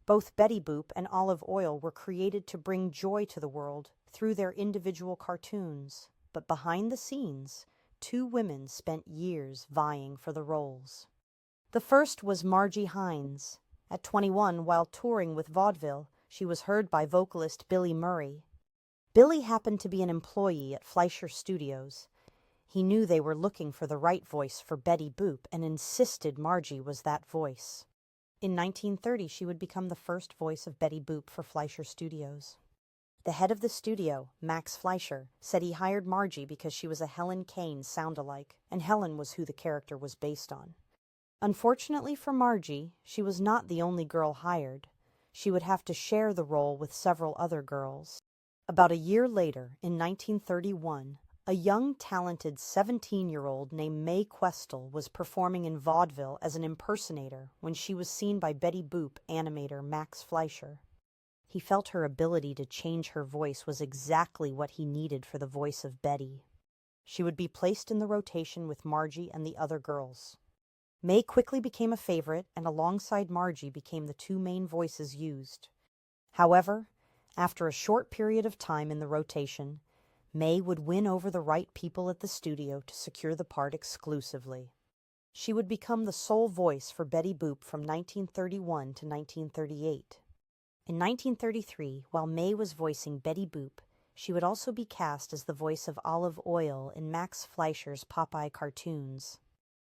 Both Betty Boop and Olive Oyl were created to bring joy to the world through their individual cartoons, but behind the scenes, two women spent years vying for the roles. The first was Margie Hines. At 21, while touring with vaudeville, she was heard by vocalist Billy Murray. Billy happened to be an employee at Fleischer Studios. He knew they were looking for the right voice for Betty Boop and insisted Margie was that voice. In 1930, she would become the first voice of Betty Boop for Fleischer Studios. The head of the studio, Max Fleischer, said he hired Margie because she was a Helen Kane sound-alike, and Helen was who the character was based on. Unfortunately for Margie, she was not the only girl hired. She would have to share the role with several other girls. About a year later, in 1931, a young, talented 17-year-old named Mae Questel was performing in vaudeville as an impersonator when she was seen by Betty Boop animator Max Fleischer. He felt her ability to change her voice was exactly what he needed for the voice of Betty. She would be placed in the rotation with Margie and the other girls. Mae quickly became a favorite, and alongside Margie became the two main voices used. However, after a short period of time in the rotation, Mae would win over the right people at the studio to secure the part exclusively. She would become the sole voice for Betty Boop from 1931 to 1938. In 1933, while Mae was voicing Betty Boop, she would also be cast as the voice of Olive Oyl in Max Fleischer's Popeye cartoons.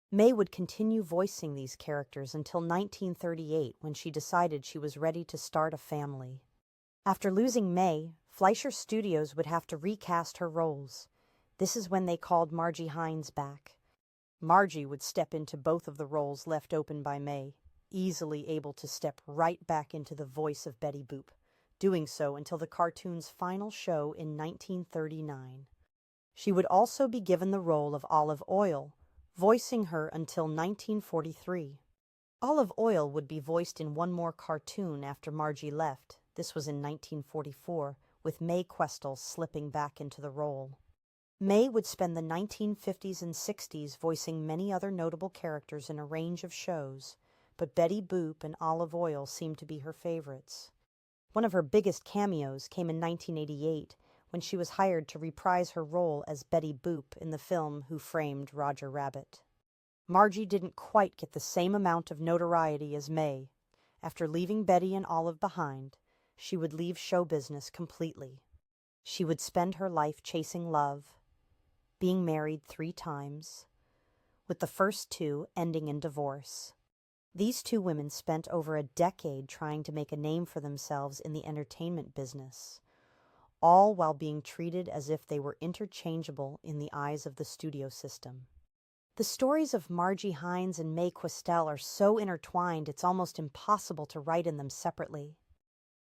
Mae would continue voicing these characters until 1938, when she decided she was ready to start a family. After losing Mae, Fleischer Studios would have to recast her roles. This is when they called Margie Hines back. Margie would step into both of the roles left open by Mae, easily able to step right back into the voice of Betty Boop, doing so until the cartoon's final show in 1939. She would also be given the role of Olive Oyl, voicing her until 1943. Olive Oyl would be voiced in one more cartoon after Margie left. This was in 1944, with Mae Questel slipping back into the role. Mae would spend the 1950s and 60s voicing many other notable characters in a range of shows, but Betty Boop and Olive Oyl seemed to be her favorites. One of her biggest cameos came in 1988, when she was hired to reprise her role as Betty Boop in the film Who Framed Roger Rabbit. Margie didn't quite get the same amount of notoriety as Mae. After leaving Betty and Olive behind, she would leave show business completely. She would spend her life chasing love, being married 3 times, with the first 2 ending in divorce. These 2 women spent over a decade trying to make a name for themselves in the entertainment business, all while being treated as if they were interchangeable in the eyes of the studio system. The stories of Margie Hines and Mae Questel are so intertwined it's almost impossible to write in them separately.